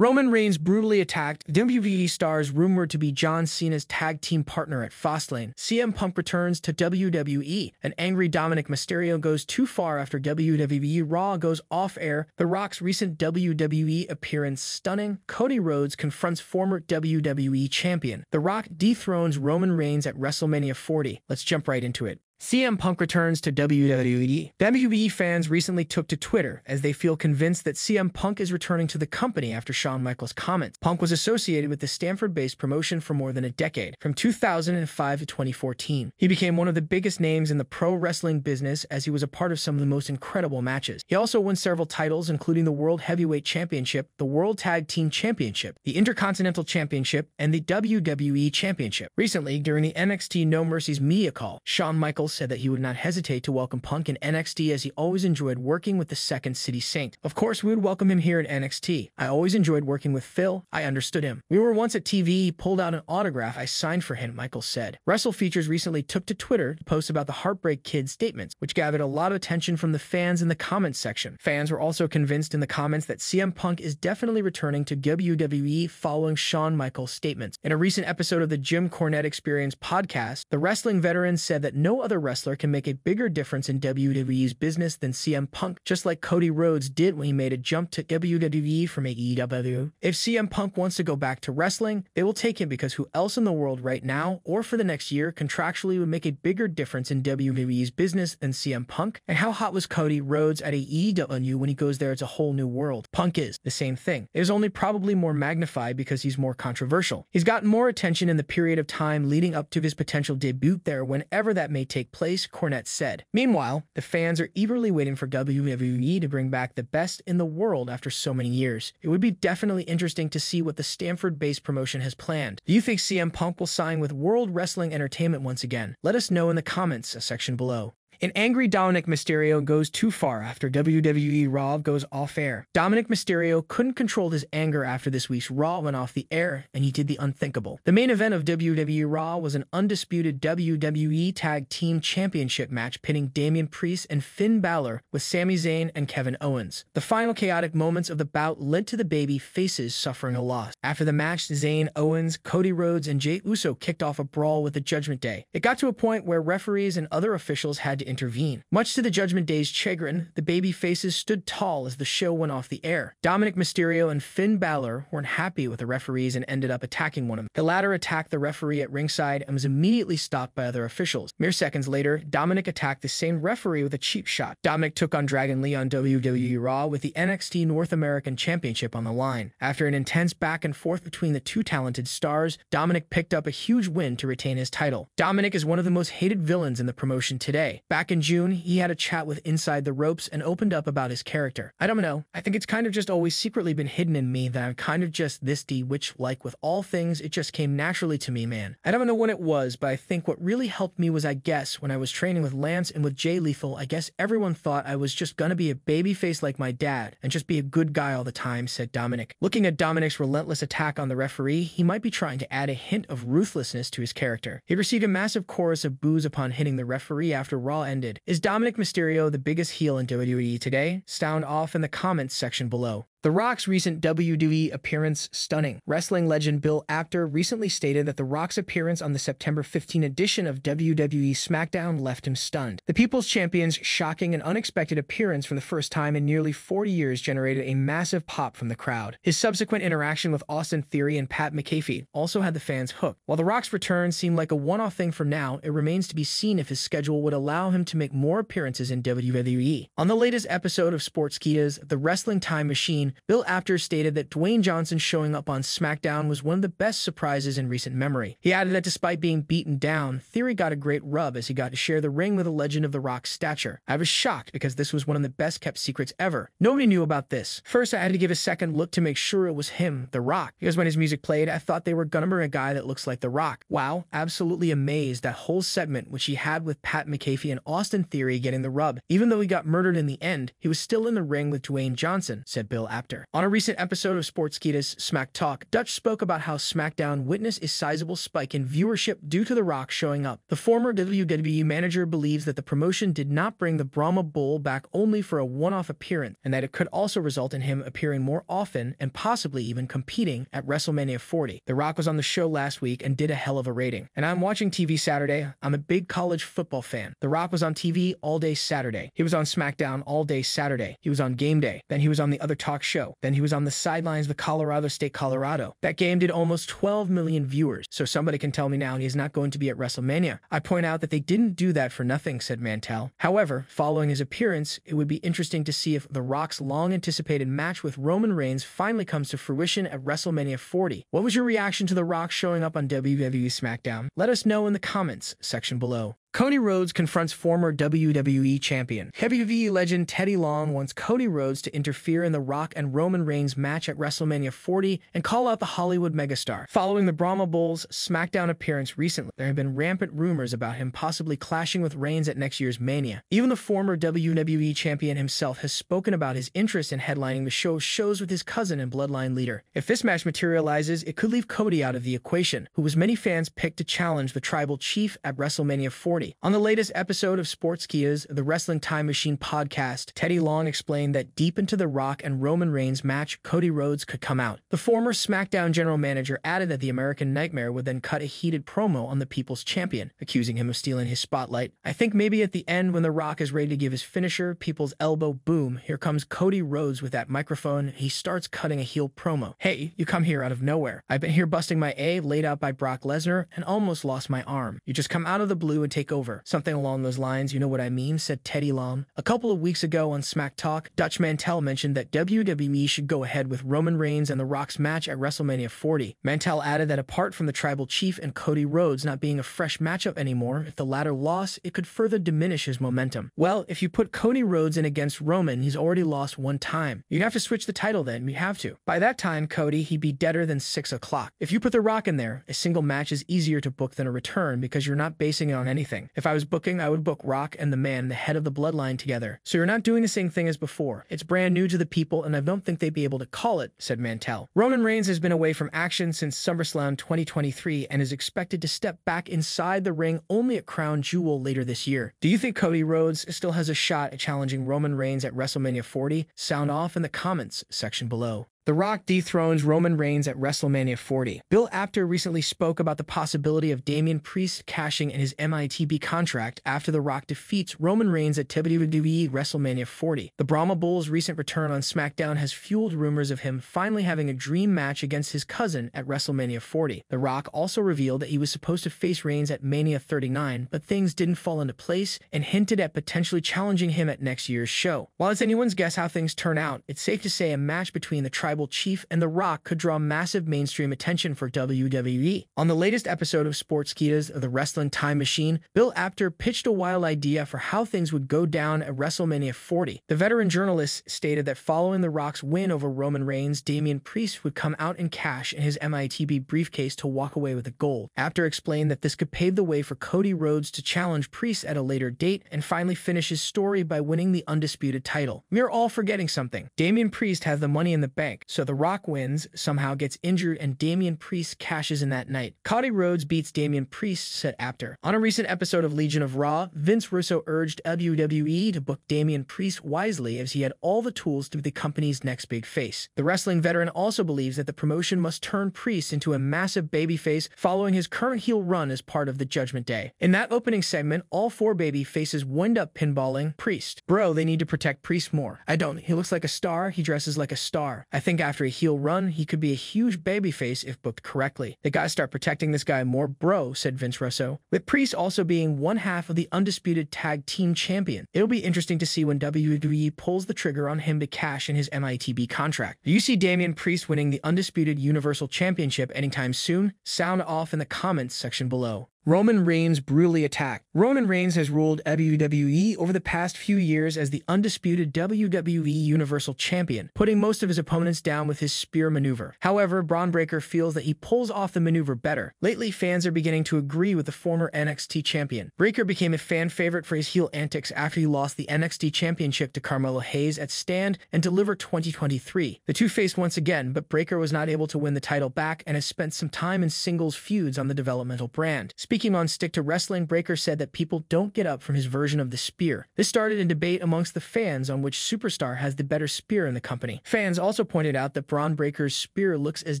Roman Reigns brutally attacked WWE stars rumored to be John Cena's tag team partner at Fastlane. CM Punk returns to WWE. An angry Dominic Mysterio goes too far after WWE Raw goes off-air. The Rock's recent WWE appearance stunning. Cody Rhodes confronts former WWE champion. The Rock dethrones Roman Reigns at WrestleMania 40. Let's jump right into it. CM Punk returns to WWE. WWE fans recently took to Twitter as they feel convinced that CM Punk is returning to the company after Shawn Michaels' comments. Punk was associated with the Stanford-based promotion for more than a decade, from 2005 to 2014. He became one of the biggest names in the pro wrestling business as he was a part of some of the most incredible matches. He also won several titles, including the World Heavyweight Championship, the World Tag Team Championship, the Intercontinental Championship, and the WWE Championship. Recently, during the NXT No Mercy's media call, Shawn Michaels said that he would not hesitate to welcome Punk in NXT as he always enjoyed working with the Second City Saint. Of course, we would welcome him here in NXT. I always enjoyed working with Phil. I understood him. We were once at TV. He pulled out an autograph I signed for him, Michaels said. Wrestle Features recently took to Twitter to post about the Heartbreak Kid statements, which gathered a lot of attention from the fans in the comments section. Fans were also convinced in the comments that CM Punk is definitely returning to WWE following Shawn Michaels' statements. In a recent episode of the Jim Cornette Experience podcast, the wrestling veteran said that no other wrestler can make a bigger difference in WWE's business than CM Punk, just like Cody Rhodes did when he made a jump to WWE from AEW. If CM Punk wants to go back to wrestling, they will take him because who else in the world right now or for the next year contractually would make a bigger difference in WWE's business than CM Punk? And how hot was Cody Rhodes at AEW when he goes there? It's a whole new world. Punk is the same thing. It is only probably more magnified because he's more controversial. He's gotten more attention in the period of time leading up to his potential debut there whenever that may take place, Cornette said. Meanwhile, the fans are eagerly waiting for WWE to bring back the best in the world after so many years. It would be definitely interesting to see what the Stanford-based promotion has planned. Do you think CM Punk will sign with World Wrestling Entertainment once again? Let us know in the comments section below. An angry Dominic Mysterio goes too far after WWE Raw goes off-air. Dominic Mysterio couldn't control his anger after this week's Raw went off the air, and he did the unthinkable. The main event of WWE Raw was an undisputed WWE Tag Team Championship match pitting Damian Priest and Finn Balor with Sami Zayn and Kevin Owens. The final chaotic moments of the bout led to the baby faces suffering a loss. After the match, Zayn, Owens, Cody Rhodes, and Jey Uso kicked off a brawl with the Judgment Day. It got to a point where referees and other officials had to intervene. Much to the Judgment Day's chagrin, the baby faces stood tall as the show went off the air. Dominic Mysterio and Finn Balor weren't happy with the referees and ended up attacking one of them. The latter attacked the referee at ringside and was immediately stopped by other officials. Mere seconds later, Dominic attacked the same referee with a cheap shot. Dominic took on Dragon Lee on WWE Raw with the NXT North American Championship on the line. After an intense back and forth between the two talented stars, Dominic picked up a huge win to retain his title. Dominic is one of the most hated villains in the promotion today. Back in June, he had a chat with Inside the Ropes and opened up about his character. I don't know, I think it's kind of just always secretly been hidden in me that I'm kind of just this D, which, like with all things, it just came naturally to me, man. I don't know when it was, but I think what really helped me was, I guess, when I was training with Lance and with Jay Lethal, I guess everyone thought I was just gonna be a babyface like my dad and just be a good guy all the time, said Dominic. Looking at Dominic's relentless attack on the referee, he might be trying to add a hint of ruthlessness to his character. He received a massive chorus of boos upon hitting the referee after Raw ended. Is Dominic Mysterio the biggest heel in WWE today? Sound off in the comments section below. The Rock's recent WWE appearance stunning. Wrestling legend Bill Apter recently stated that The Rock's appearance on the September 15 edition of WWE SmackDown left him stunned. The People's Champion's shocking and unexpected appearance for the first time in nearly 40 years generated a massive pop from the crowd. His subsequent interaction with Austin Theory and Pat McAfee also had the fans hooked. While The Rock's return seemed like a one-off thing for now, it remains to be seen if his schedule would allow him to make more appearances in WWE. On the latest episode of Sportskeeda's The Wrestling Time Machine, Bill Apter stated that Dwayne Johnson showing up on SmackDown was one of the best surprises in recent memory. He added that despite being beaten down, Theory got a great rub as he got to share the ring with a legend of The Rock's stature. I was shocked because this was one of the best kept secrets ever. Nobody knew about this. First, I had to give a second look to make sure it was him, The Rock, because when his music played, I thought they were gonna bring a guy that looks like The Rock. Wow, absolutely amazed that whole segment which he had with Pat McAfee and Austin Theory getting the rub. Even though he got murdered in the end, he was still in the ring with Dwayne Johnson, said Bill Apter. Apter. On a recent episode of Sportskeeda's Smack Talk, Dutch spoke about how SmackDown witnessed a sizable spike in viewership due to The Rock showing up. The former WWE manager believes that the promotion did not bring the Brahma Bull back only for a one-off appearance, and that it could also result in him appearing more often and possibly even competing at WrestleMania 40. The Rock was on the show last week and did a hell of a rating. And I'm watching TV Saturday. I'm a big college football fan. The Rock was on TV all day Saturday. He was on SmackDown all day Saturday. He was on Game Day. Then he was on the other talk show. Then he was on the sidelines of Colorado State, Colorado. That game did almost 12 million viewers. So somebody can tell me now he's not going to be at WrestleMania. I point out that they didn't do that for nothing, said Mantell. However, following his appearance, it would be interesting to see if The Rock's long-anticipated match with Roman Reigns finally comes to fruition at WrestleMania 40. What was your reaction to The Rock showing up on WWE SmackDown? Let us know in the comments section below. Cody Rhodes confronts former WWE champion. WWE legend Teddy Long wants Cody Rhodes to interfere in The Rock and Roman Reigns match at WrestleMania 40 and call out the Hollywood megastar. Following the Brahma Bull's SmackDown appearance recently, there have been rampant rumors about him possibly clashing with Reigns at next year's Mania. Even the former WWE champion himself has spoken about his interest in headlining the show's shows with his cousin and bloodline leader. If this match materializes, it could leave Cody out of the equation, who was many fans picked to challenge the tribal chief at WrestleMania 40. On the latest episode of Sportskeeda's The Wrestling Time Machine podcast, Teddy Long explained that deep into The Rock and Roman Reigns match, Cody Rhodes could come out. The former SmackDown general manager added that the American Nightmare would then cut a heated promo on the People's Champion, accusing him of stealing his spotlight. I think maybe at the end when The Rock is ready to give his finisher, People's Elbow, boom, here comes Cody Rhodes with that microphone. He starts cutting a heel promo. Hey, you come here out of nowhere. I've been here busting my A, laid out by Brock Lesnar, and almost lost my arm. You just come out of the blue and take over. Something along those lines, you know what I mean, said Teddy Long. A couple of weeks ago on Smack Talk, Dutch Mantell mentioned that WWE should go ahead with Roman Reigns and The Rock's match at WrestleMania 40. Mantell added that apart from the tribal chief and Cody Rhodes not being a fresh matchup anymore, if the latter lost, it could further diminish his momentum. Well, if you put Cody Rhodes in against Roman, he's already lost one time. You'd have to switch the title then, you have to. By that time, Cody, he'd be deader than 6 o'clock. If you put The Rock in there, a single match is easier to book than a return because you're not basing it on anything. If I was booking, I would book Rock and the Man, the head of the bloodline, together. So you're not doing the same thing as before. It's brand new to the people, and I don't think they'd be able to call it, said Mantell. Roman Reigns has been away from action since SummerSlam 2023 and is expected to step back inside the ring only at Crown Jewel later this year. Do you think Cody Rhodes still has a shot at challenging Roman Reigns at WrestleMania 40? Sound off in the comments section below. The Rock dethrones Roman Reigns at WrestleMania 40. Bill Apter recently spoke about the possibility of Damian Priest cashing in his MITB contract after The Rock defeats Roman Reigns at WWE WrestleMania 40. The Brahma Bull's recent return on SmackDown has fueled rumors of him finally having a dream match against his cousin at WrestleMania 40. The Rock also revealed that he was supposed to face Reigns at Mania 39, but things didn't fall into place and hinted at potentially challenging him at next year's show. While it's anyone's guess how things turn out, it's safe to say a match between the tribal chief and The Rock could draw massive mainstream attention for WWE. On the latest episode of Sportskeeda's The Wrestling Time Machine, Bill Apter pitched a wild idea for how things would go down at WrestleMania 40. The veteran journalist stated that following The Rock's win over Roman Reigns, Damian Priest would come out and cash in his MITB briefcase to walk away with the gold. Apter explained that this could pave the way for Cody Rhodes to challenge Priest at a later date and finally finish his story by winning the undisputed title. We are all forgetting something. Damian Priest has the money in the bank, so The Rock wins, somehow gets injured, and Damian Priest cashes in that night. Cody Rhodes beats Damian Priest, said Apter. On a recent episode of Legion of Raw, Vince Russo urged WWE to book Damian Priest wisely as he had all the tools to be the company's next big face. The wrestling veteran also believes that the promotion must turn Priest into a massive babyface following his current heel run as part of the Judgment Day. In that opening segment, all 4 baby faces wind up pinballing Priest. Bro, they need to protect Priest more. I don't. He looks like a star. He dresses like a star. I think after a heel run, he could be a huge babyface if booked correctly. They gotta start protecting this guy more, bro, said Vince Russo. With Priest also being one half of the undisputed tag team champion, it'll be interesting to see when WWE pulls the trigger on him to cash in his MITB contract. Do you see Damian Priest winning the undisputed Universal Championship anytime soon? Sound off in the comments section below. Roman Reigns brutally attacked. Roman Reigns has ruled WWE over the past few years as the undisputed WWE Universal Champion, putting most of his opponents down with his spear maneuver. However, Braun Breaker feels that he pulls off the maneuver better. Lately, fans are beginning to agree with the former NXT champion. Breaker became a fan favorite for his heel antics after he lost the NXT Championship to Carmelo Hayes at Stand and Deliver 2023. The two faced once again, but Breaker was not able to win the title back and has spent some time in singles feuds on the developmental brand. Speaking on Stick to Wrestling, Breaker said that people don't get up from his version of the spear. This started a debate amongst the fans on which superstar has the better spear in the company. Fans also pointed out that Braun Breaker's spear looks as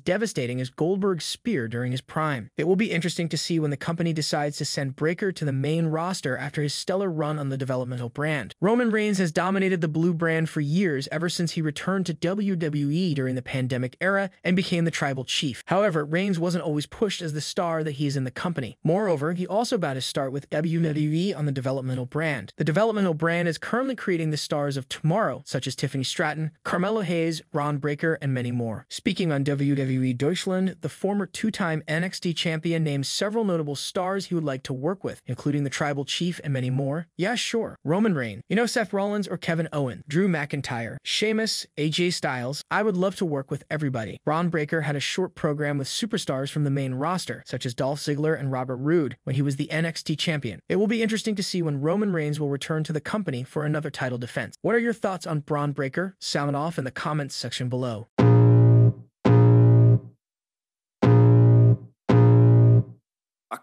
devastating as Goldberg's spear during his prime. It will be interesting to see when the company decides to send Breaker to the main roster after his stellar run on the developmental brand. Roman Reigns has dominated the blue brand for years, ever since he returned to WWE during the pandemic era and became the tribal chief. However, Reigns wasn't always pushed as the star that he is in the company. Moreover, he also got his start with WWE on the developmental brand. The developmental brand is currently creating the stars of tomorrow, such as Tiffany Stratton, Carmelo Hayes, Braun Breaker, and many more. Speaking on WWE Deutschland, the former two-time NXT champion named several notable stars he would like to work with, including the tribal chief and many more. Yeah, sure. Roman Reigns. You know Seth Rollins or Kevin Owens, Drew McIntyre, Sheamus, AJ Styles. I would love to work with everybody. Braun Breaker had a short program with superstars from the main roster, such as Dolph Ziggler and Robert Roode, when he was the NXT champion. It will be interesting to see when Roman Reigns will return to the company for another title defense. What are your thoughts on Braun Breaker? Sound off in the comments section below.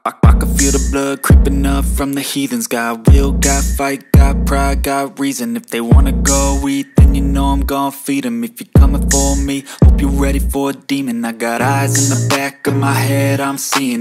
I can feel the blood creeping up from the heathens. Got will, got fight, got pride, got reason. If they wanna go eat, then you know I'm gon' feed them. If you're coming for me, hope you're ready for a demon. I got eyes in the back of my head, I'm seeing